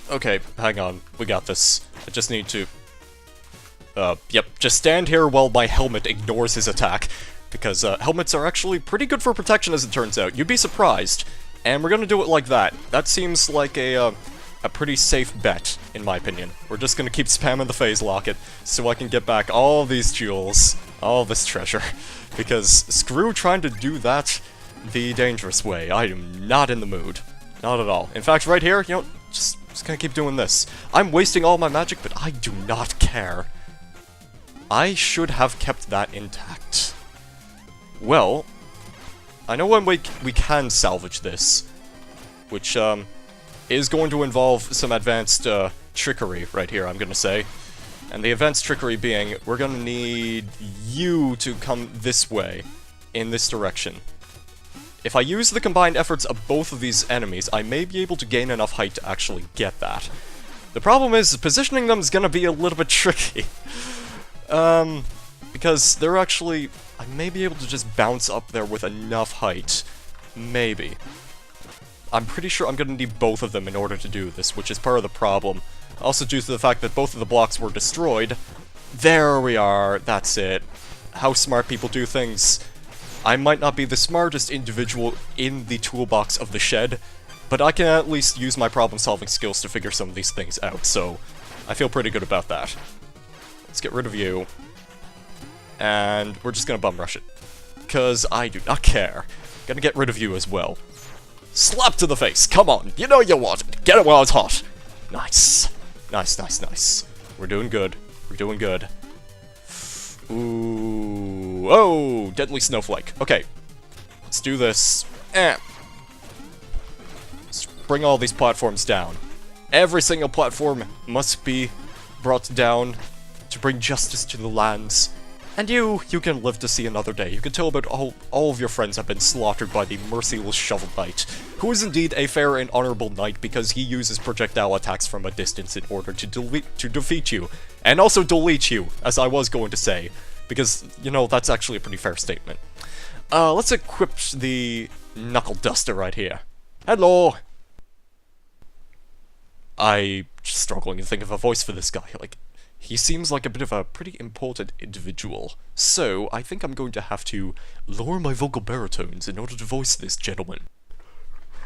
Okay, hang on. We got this. I just need to... yep. Just stand here while my helmet ignores his attack. Because, helmets are actually pretty good for protection, as it turns out. You'd be surprised. And we're gonna do it like that. That seems like a pretty safe bet, in my opinion. We're just gonna keep spamming the phase locket, so I can get back all these jewels, all this treasure. Because screw trying to do that the dangerous way. I am not in the mood. Not at all. In fact, right here, you know, just gonna keep doing this. I'm wasting all my magic, but I do not care. I should have kept that intact. Well, I know one way we can salvage this, which, is going to involve some advanced, trickery right here, I'm gonna say. And the advanced trickery being, we're gonna need you to come this way, in this direction. If I use the combined efforts of both of these enemies, I may be able to gain enough height to actually get that. The problem is, positioning them is gonna be a little bit tricky. Because they're actually... I may be able to just bounce up there with enough height. Maybe. I'm pretty sure I'm gonna need both of them in order to do this, which is part of the problem. Also due to the fact that both of the blocks were destroyed. There we are, that's it. How smart people do things. I might not be the smartest individual in the toolbox of the shed, but I can at least use my problem-solving skills to figure some of these things out, so I feel pretty good about that. Let's get rid of you. And we're just gonna bum rush it. Because I do not care. Gonna get rid of you as well. Slap to the face, come on, you know you want it. Get it while it's hot. Nice. Nice, nice, nice. We're doing good. We're doing good. Ooh. Oh, deadly snowflake. Okay. Let's do this. Let's bring all these platforms down. Every single platform must be brought down to bring justice to the lands. And you can live to see another day. You can tell about all of your friends have been slaughtered by the merciless Shovel Knight, who is indeed a fair and honorable knight because he uses projectile attacks from a distance in order to defeat you. And also delete you, as I was going to say. Because, you know, that's actually a pretty fair statement. Let's equip the Knuckle Duster right here. Hello! I'm just struggling to think of a voice for this guy, like... He seems like a bit of a pretty important individual, so I think I'm going to have to lower my vocal baritones in order to voice this gentleman.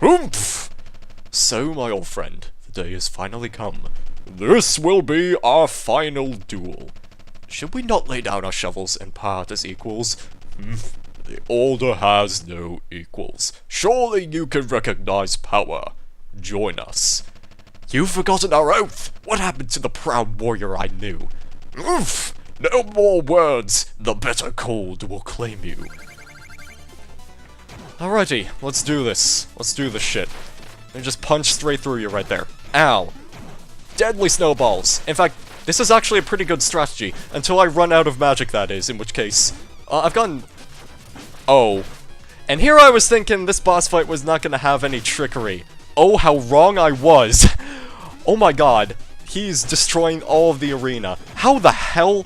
Oomph! So, my old friend, the day has finally come. This will be our final duel. Should we not lay down our shovels and part as equals? The Order has no equals. Surely you can recognize power. Join us. You've forgotten our oath! What happened to the proud warrior I knew? Oof! No more words! The bitter cold will claim you. Alrighty, let's do this. Let's do this shit. And just punch straight through you right there. Ow. Deadly snowballs. In fact, this is actually a pretty good strategy. Until I run out of magic, that is, in which case... I've gotten... Oh. And here I was thinking this boss fight was not gonna have any trickery. Oh, how wrong I was. Oh my god, he's destroying all of the arena. How the hell?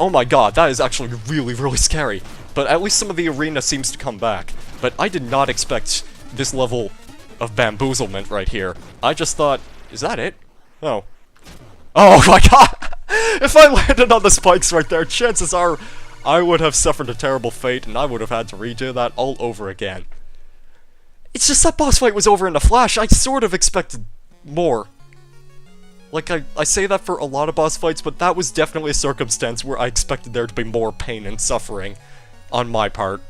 Oh my god, that is actually really, really scary. But at least some of the arena seems to come back. But I did not expect this level of bamboozlement right here. I just thought, is that it? Oh. Oh my god! If I landed on the spikes right there, chances are I would have suffered a terrible fate and I would have had to redo that all over again. It's just that boss fight was over in a flash. I sort of expected more. Like, I say that for a lot of boss fights, but that was definitely a circumstance where I expected there to be more pain and suffering on my part.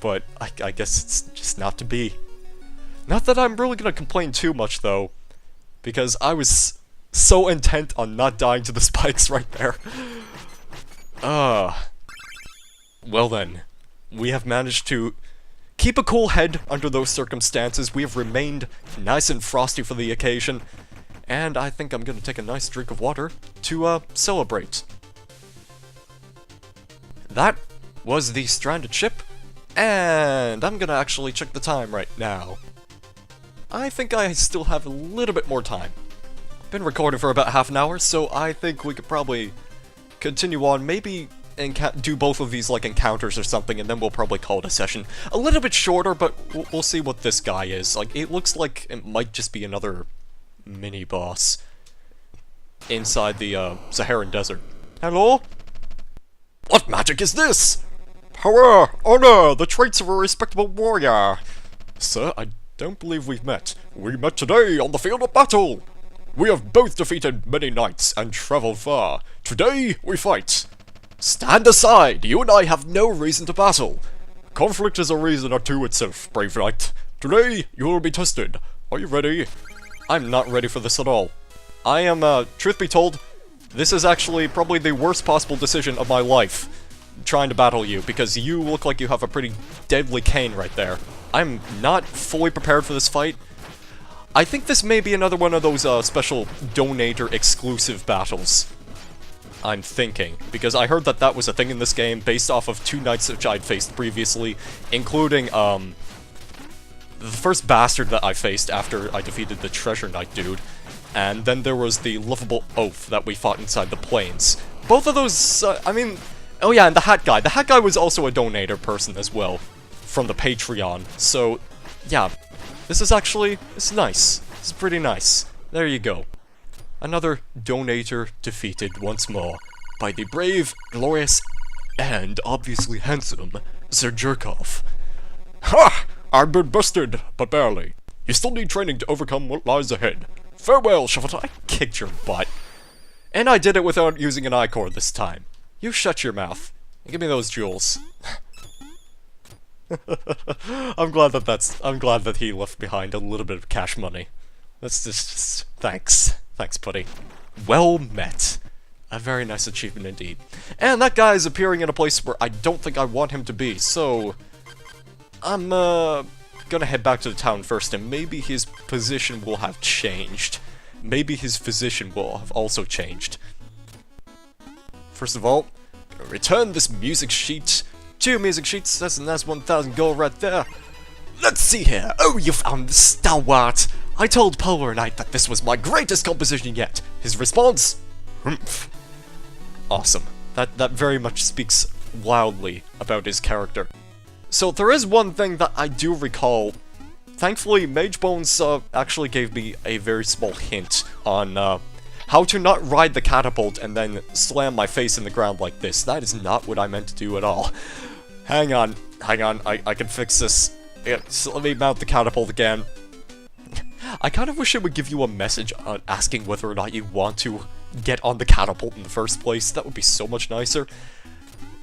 But I guess it's just not to be. Not that I'm really gonna complain too much, though. Because I was so intent on not dying to the spikes right there. Well then. We have managed to... keep a cool head under those circumstances. We have remained nice and frosty for the occasion. And I think I'm gonna take a nice drink of water to, celebrate. That was the stranded ship. And I'm gonna actually check the time right now. I think I still have a little bit more time. Been recording for about half an hour, so I think we could probably continue on maybe do both of these, like, encounters or something, and then we'll probably call it a session. A little bit shorter, but we'll see what this guy is. Like, it looks like it might just be another mini-boss inside the, Saharan desert. Hello? What magic is this? Power, honor, the traits of a respectable warrior. Sir, I don't believe we've met. We met today on the field of battle. We have both defeated many knights and traveled far. Today, we fight. Stand aside, you and I have no reason to battle. Conflict is a reason unto itself, brave knight. Today, you will be tested. Are you ready? I'm not ready for this at all. I am, truth be told, this is actually probably the worst possible decision of my life, trying to battle you, because you look like you have a pretty deadly cane right there. I'm not fully prepared for this fight. I think this may be another one of those, special donator exclusive battles. I'm thinking, because I heard that that was a thing in this game based off of 2 knights which I'd faced previously, including, the first bastard that I faced after I defeated the treasure knight dude, and then there was the lovable oaf that we fought inside the plains. Both of those, I mean, oh yeah, and the hat guy. The hat guy was also a donator person as well, from the Patreon, so, yeah, this is actually, it's nice. It's pretty nice. There you go. Another donator defeated once more by the brave, glorious, and obviously handsome Sir Jerkoff. Ha! I've been busted, but barely. You still need training to overcome what lies ahead. Farewell, Shuffle. I kicked your butt. And I did it without using an I-core this time. You shut your mouth. And give me those jewels. I'm glad that he left behind a little bit of cash money. That's just thanks. Thanks, Putty. Well met. A very nice achievement indeed. And that guy is appearing in a place where I don't think I want him to be, so I'm gonna head back to the town first, and maybe his position will have changed. Maybe his physician will have also changed. First of all, return this music sheet. 2 music sheets, that's a nice 1,000 gold right there. Let's see here. Oh, you found the stalwart. I told Polar Knight that this was my greatest composition yet. His response? Humph. Awesome. That very much speaks loudly about his character. So there is one thing that I do recall. Thankfully, MageBones actually gave me a very small hint on how to not ride the catapult and then slam my face in the ground like this. That is not what I meant to do at all. Hang on, I can fix this. Yeah, so let me mount the catapult again. I kind of wish it would give you a message asking whether or not you want to get on the catapult in the first place. That would be so much nicer.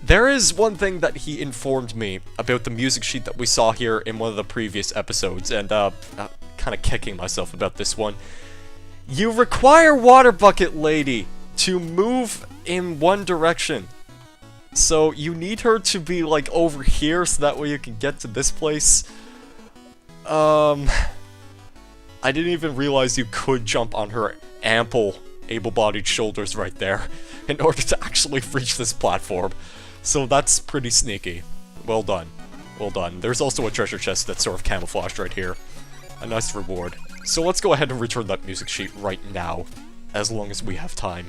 There is one thing that he informed me about the music sheet that we saw here in one of the previous episodes, and kind of kicking myself about this one. You require Water Bucket Lady to move in one direction. So you need her to be like over here so that way you can get to this place. I didn't even realize you could jump on her ample, able-bodied shoulders right there in order to actually reach this platform. So that's pretty sneaky. Well done. Well done. There's also a treasure chest that's sort of camouflaged right here. A nice reward. So let's go ahead and return that music sheet right now, as long as we have time.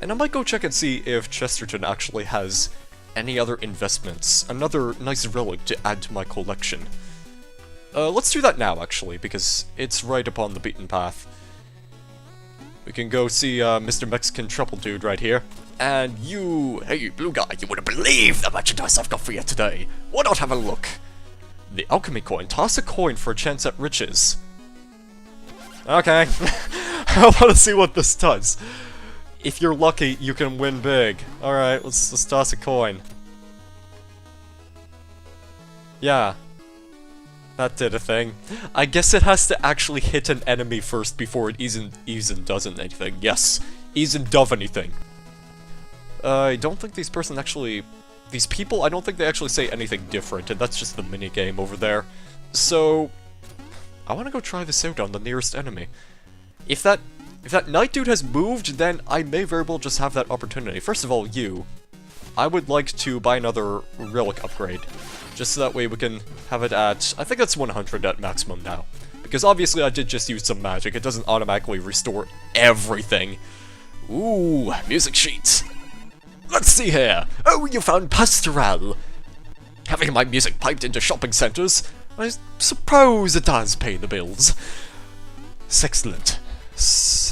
And I might go check and see if Chesterton actually has any other investments. Another nice relic to add to my collection. Let's do that now, actually, because it's right upon the beaten path. We can go see, Mr. Mexican Trouble Dude right here. And you, hey, blue guy, you wouldn't believe the merchandise I've got for you today. Why not have a look? The alchemy coin. Toss a coin for a chance at riches. Okay. I want to see what this does. If you're lucky, you can win big. Alright, let's toss a coin. Yeah. That did a thing. I guess it has to actually hit an enemy first before it even does anything. Yes. Even does anything. I don't think these people, I don't think they actually say anything different, and that's just the minigame over there. So, I want to go try this out on the nearest enemy. If that knight dude has moved, then I may very well just have that opportunity. First of all, I would like to buy another relic upgrade, just so that way we can have it at, I think that's 100 at maximum now. Because obviously I did just use some magic, it doesn't automatically restore everything. Ooh, music sheets. Let's see here. Oh, you found Pastoral. Having my music piped into shopping centres, I suppose it does pay the bills. Excellent.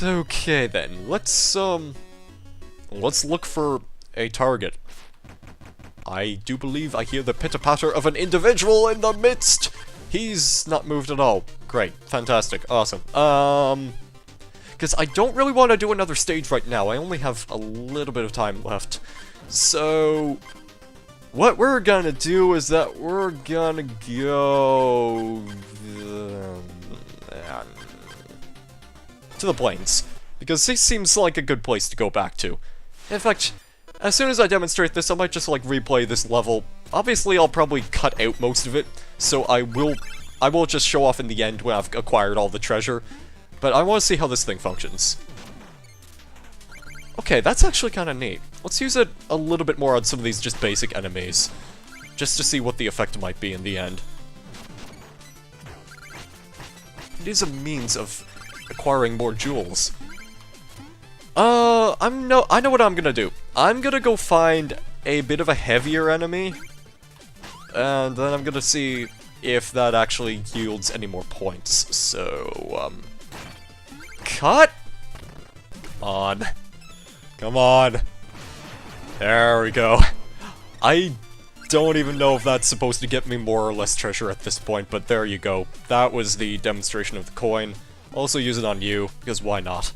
Okay then, let's look for a target. I do believe I hear the pitter-patter of an individual in the midst! He's not moved at all. Great. Fantastic. Awesome. Because I don't really want to do another stage right now. I only have a little bit of time left. So, what we're gonna do is that we're gonna go to the plains, because this seems like a good place to go back to. In fact, as soon as I demonstrate this, I might just like replay this level. Obviously, I'll probably cut out most of it, so I will just show off in the end when I've acquired all the treasure. But I want to see how this thing functions. Okay, that's actually kind of neat. Let's use it a little bit more on some of these just basic enemies, just to see what the effect might be in the end. It is a means of acquiring more jewels. I know what I'm gonna do. I'm gonna go find a bit of a heavier enemy, and then I'm gonna see if that actually yields any more points. So, cut! Come on. Come on. There we go. I don't even know if that's supposed to get me more or less treasure at this point, but there you go. That was the demonstration of the coin. Also use it on you, because why not?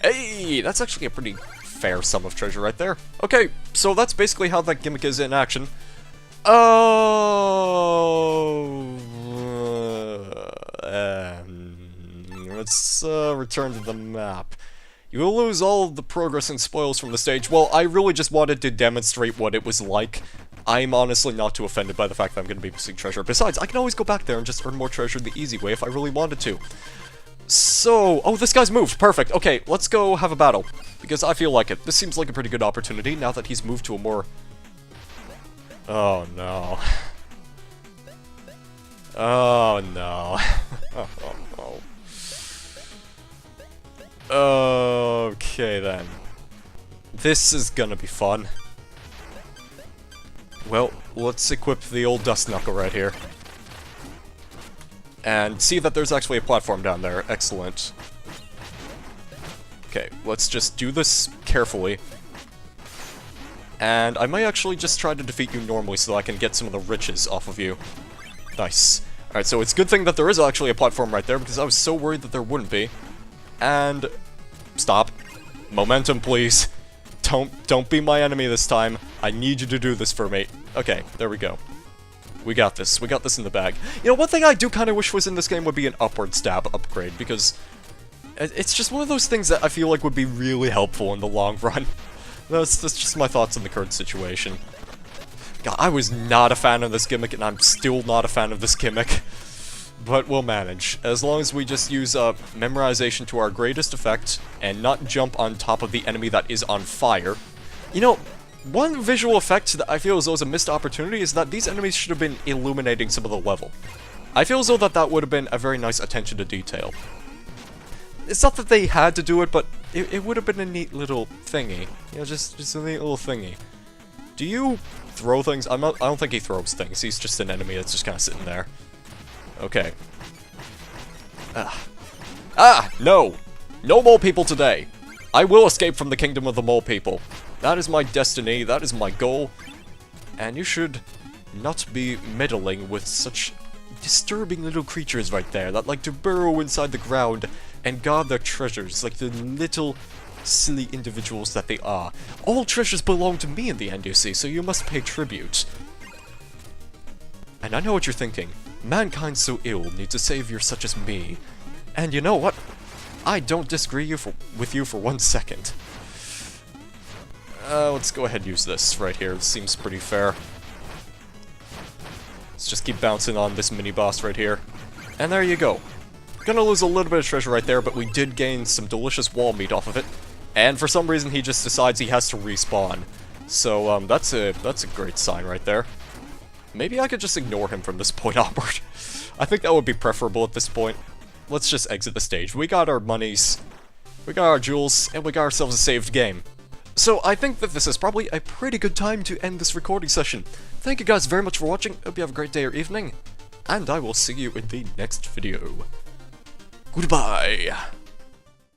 Hey, that's actually a pretty fair sum of treasure right there. Okay, so that's basically how that gimmick is in action. Let's return to the map. You will lose all of the progress and spoils from the stage. Well, I really just wanted to demonstrate what it was like. I'm honestly not too offended by the fact that I'm going to be missing treasure. Besides, I can always go back there and just earn more treasure the easy way if I really wanted to. So, oh, this guy's moved. Perfect. Okay, let's go have a battle, because I feel like it. This seems like a pretty good opportunity now that he's moved to a more... Oh, no. Oh, no. Oh, no. Okay, then. This is gonna be fun. Well, let's equip the old Dust Knuckle right here. And see that there's actually a platform down there. Excellent. Okay, let's just do this carefully. And I might actually just try to defeat you normally so that I can get some of the riches off of you. Nice. Alright, so it's a good thing that there is actually a platform right there, because I was so worried that there wouldn't be. And... stop. Momentum, please. Don't be my enemy this time. I need you to do this for me. Okay, there we go. We got this. We got this in the bag. You know, one thing I do kind of wish was in this game would be an upward stab upgrade, because it's just one of those things that I feel like would be really helpful in the long run. That's just my thoughts on the current situation. God, I was not a fan of this gimmick, and I'm still not a fan of this gimmick. But we'll manage, as long as we just use memorization to our greatest effect, and not jump on top of the enemy that is on fire. You know, one visual effect that I feel as though is a missed opportunity is that these enemies should have been illuminating some of the level. I feel as though that would have been a very nice attention to detail. It's not that they had to do it, but it would have been a neat little thingy. You know, just a neat little thingy. Do you throw things? I don't think he throws things, he's just an enemy that's just kind of sitting there. Okay. No! No mole people today! I will escape from the kingdom of the mole people. That is my destiny, that is my goal. And you should not be meddling with such disturbing little creatures right there that like to burrow inside the ground and guard their treasures like the little silly individuals that they are. All treasures belong to me in the end, you see, so you must pay tribute. And I know what you're thinking. Mankind so ill needs a savior such as me. And you know what? I don't disagree with you for 1 second. Let's go ahead and use this right here. It seems pretty fair. Let's just keep bouncing on this mini-boss right here. And there you go. Gonna lose a little bit of treasure right there, but we did gain some delicious wall meat off of it. And for some reason he just decides he has to respawn. So, that's a great sign right there. Maybe I could just ignore him from this point onward. I think that would be preferable at this point. Let's just exit the stage. We got our monies, we got our jewels, and we got ourselves a saved game. So I think that this is probably a pretty good time to end this recording session. Thank you guys very much for watching, hope you have a great day or evening, and I will see you in the next video. Goodbye!